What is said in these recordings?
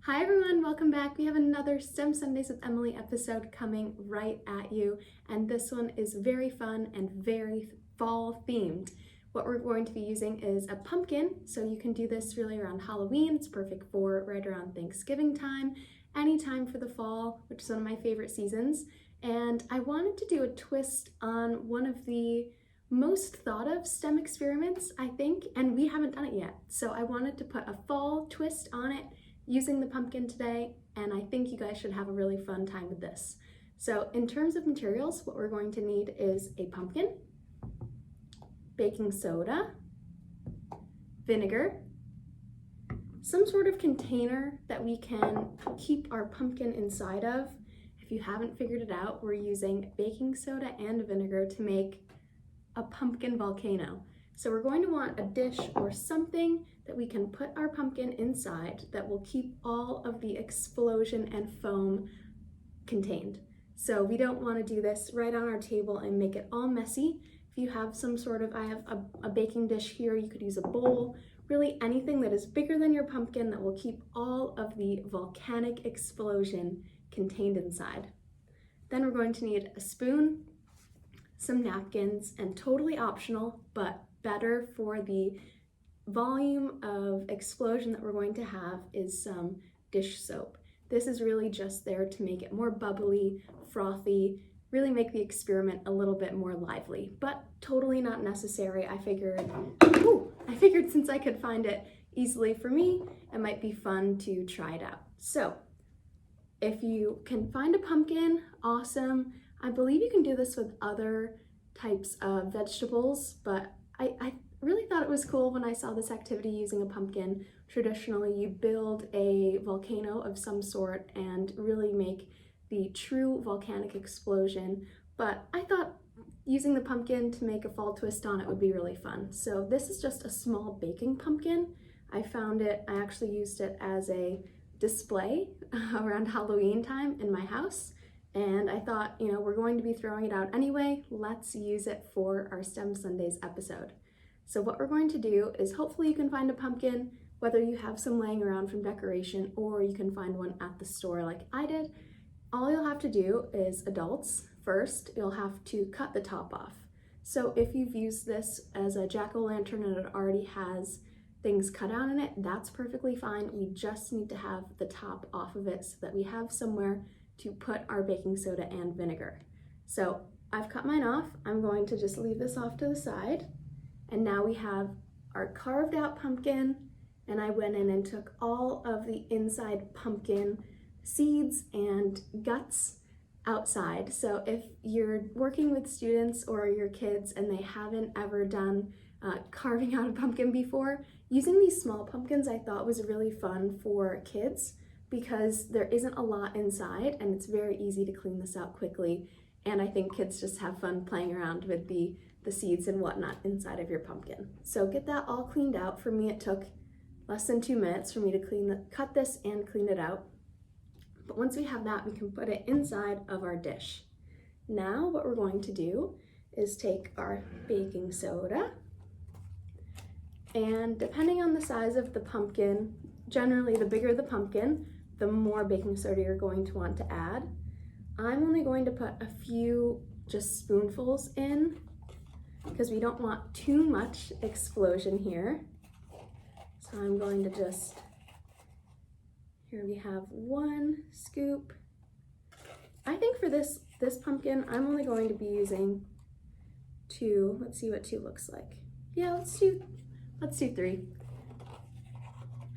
Hi everyone, welcome back. We have another STEM Sundays with Emily episode coming right at you, and this one is very fun and very fall themed. What we're going to be using is a pumpkin, so you can do this really around Halloween. It's perfect for right around Thanksgiving time, any time for the fall, which is one of my favorite seasons. And I wanted to do a twist on one of the most thought of STEM experiments, I think, and we haven't done it yet. So I wanted to put a fall twist on it using the pumpkin today, and I think you guys should have a really fun time with this. So in terms of materials, what we're going to need is a pumpkin, baking soda, vinegar, some sort of container that we can keep our pumpkin inside of. If you haven't figured it out, we're using baking soda and vinegar to make a pumpkin volcano. So we're going to want a dish or something that we can put our pumpkin inside that will keep all of the explosion and foam contained. So we don't want to do this right on our table and make it all messy. If you have some sort of, I have a baking dish here, you could use a bowl, really anything that is bigger than your pumpkin that will keep all of the volcanic explosion contained inside. Then we're going to need a spoon, some napkins, and totally optional, but better for the volume of explosion that we're going to have is some dish soap. This is really just there to make it more bubbly, frothy, really make the experiment a little bit more lively, but totally not necessary. I figured since I could find it easily for me, it might be fun to try it out. So if you can find a pumpkin, awesome. I believe you can do this with other types of vegetables, but I really thought it was cool when I saw this activity using a pumpkin. Traditionally, you build a volcano of some sort and really make the true volcanic explosion, but I thought using the pumpkin to make a fall twist on it would be really fun. So this is just a small baking pumpkin. I found it, I actually used it as a display around Halloween time in my house. And I thought, we're going to be throwing it out anyway, let's use it for our STEM Sundays episode. So what we're going to do is hopefully you can find a pumpkin, whether you have some laying around from decoration or you can find one at the store like I did. All you'll have to do is, adults, first, you'll have to cut the top off. So if you've used this as a jack-o'-lantern and it already has things cut out in it, that's perfectly fine. We just need to have the top off of it so that we have somewhere to put our baking soda and vinegar. So I've cut mine off. I'm going to just leave this off to the side. And now we have our carved out pumpkin, and I went in and took all of the inside pumpkin seeds and guts outside. So if you're working with students or your kids and they haven't ever done carving out a pumpkin before, using these small pumpkins I thought was really fun for kids because there isn't a lot inside and it's very easy to clean this out quickly. And I think kids just have fun playing around with the seeds and whatnot inside of your pumpkin. So get that all cleaned out. For me, it took less than 2 minutes for me to cut this and clean it out. But once we have that, we can put it inside of our dish. Now what we're going to do is take our baking soda, and depending on the size of the pumpkin, generally the bigger the pumpkin, the more baking soda you're going to want to add. I'm only going to put a few just spoonfuls in because we don't want too much explosion here. So I'm going to here we have 1 scoop. I think for this pumpkin, I'm only going to be using 2. Let's see what 2 looks like. Yeah, let's do 3.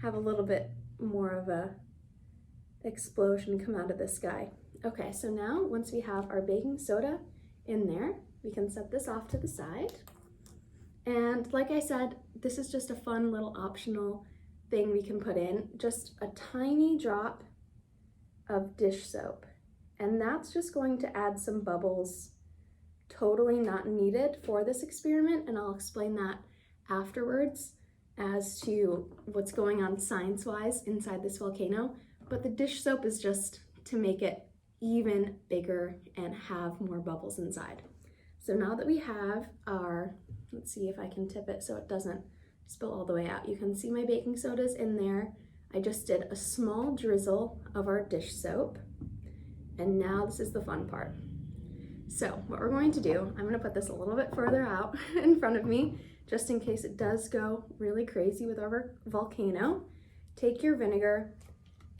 Have a little bit more of a explosion come out of this guy. Okay, so now once we have our baking soda in there, we can set this off to the side. And like I said, this is just a fun little optional thing we can put in, just a tiny drop of dish soap. And that's just going to add some bubbles, totally not needed for this experiment, and I'll explain that afterwards as to what's going on science-wise inside this volcano. But the dish soap is just to make it even bigger and have more bubbles inside. So now that we have our, let's see if I can tip it so it doesn't spill all the way out. You can see my baking soda's in there. I just did a small drizzle of our dish soap, and now this is the fun part. So what we're going to do, I'm gonna put this a little bit further out in front of me, just in case it does go really crazy with our volcano. Take your vinegar,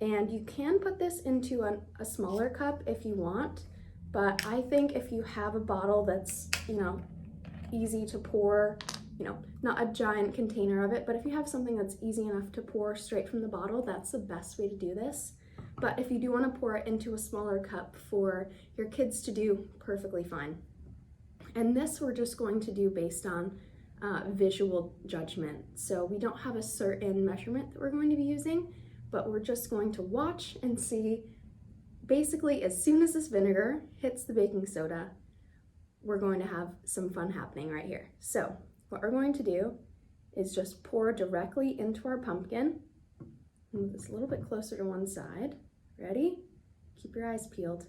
and you can put this into a smaller cup if you want, but I think if you have a bottle that's, easy to pour, not a giant container of it, but if you have something that's easy enough to pour straight from the bottle, that's the best way to do this. But if you do want to pour it into a smaller cup for your kids to do, perfectly fine. And this we're just going to do based on visual judgment. So we don't have a certain measurement that we're going to be using, but we're just going to watch and see. Basically, as soon as this vinegar hits the baking soda, we're going to have some fun happening right here. So what we're going to do is just pour directly into our pumpkin. Move this a little bit closer to one side. Ready? Keep your eyes peeled.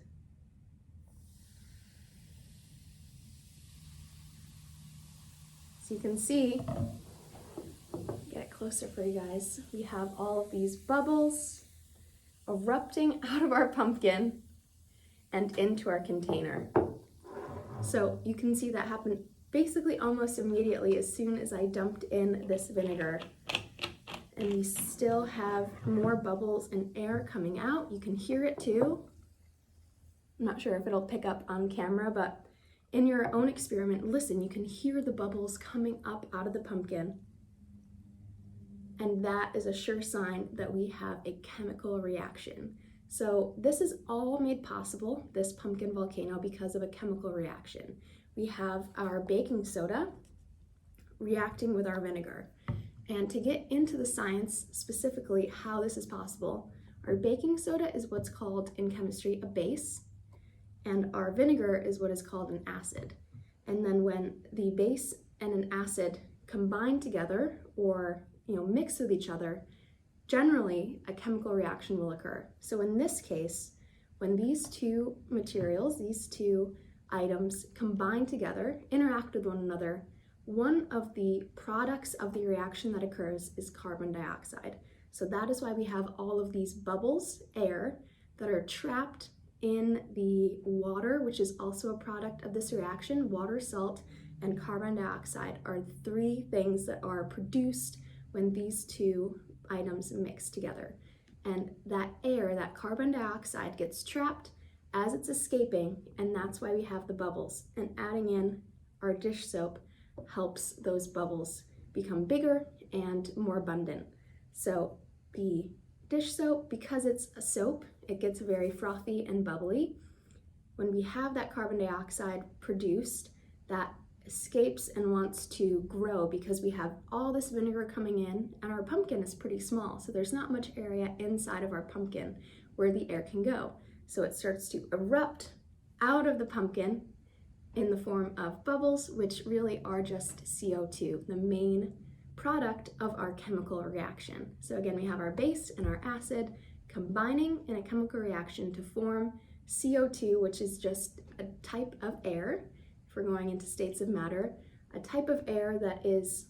So you can see, get it closer for you guys, we have all of these bubbles erupting out of our pumpkin and into our container. So you can see that happen basically almost immediately as soon as I dumped in this vinegar. And we still have more bubbles and air coming out. You can hear it too. I'm not sure if it'll pick up on camera, but in your own experiment, listen, you can hear the bubbles coming up out of the pumpkin. And that is a sure sign that we have a chemical reaction. So this is all made possible, this pumpkin volcano, because of a chemical reaction. We have our baking soda reacting with our vinegar. And to get into the science, specifically how this is possible, our baking soda is what's called in chemistry a base, and our vinegar is what is called an acid. And then when the base and an acid combine together or mix with each other, generally a chemical reaction will occur. So in this case, when these two materials, these two items combine together, interact with one another, one of the products of the reaction that occurs is carbon dioxide. So that is why we have all of these bubbles, air, that are trapped in the water, which is also a product of this reaction. Water, salt, and carbon dioxide are three things that are produced when these two items mix together. And that air, that carbon dioxide, gets trapped as it's escaping, and that's why we have the bubbles. And adding in our dish soap helps those bubbles become bigger and more abundant. So the dish soap, because it's a soap, it gets very frothy and bubbly. When we have that carbon dioxide produced, that escapes and wants to grow because we have all this vinegar coming in, and our pumpkin is pretty small, so there's not much area inside of our pumpkin where the air can go. So it starts to erupt out of the pumpkin in the form of bubbles, which really are just CO2, the main product of our chemical reaction. So again, we have our base and our acid combining in a chemical reaction to form CO2, which is just a type of air. If we're going into states of matter, a type of air that is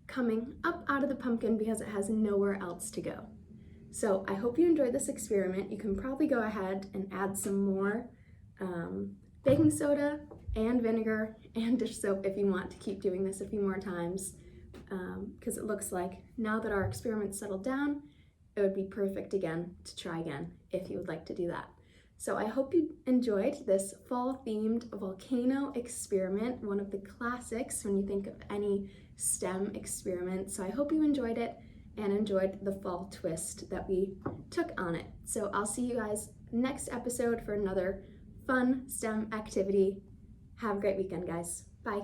coming up out of the pumpkin because it has nowhere else to go. So I hope you enjoyed this experiment. You can probably go ahead and add some more baking soda and vinegar and dish soap if you want to keep doing this a few more times, because it looks like now that our experiment's settled down, it would be perfect again to try again if you would like to do that. So I hope you enjoyed this fall-themed volcano experiment, one of the classics when you think of any STEM experiment. So I hope you enjoyed it and enjoyed the fall twist that we took on it. So I'll see you guys next episode for another fun STEM activity. Have a great weekend, guys. Bye.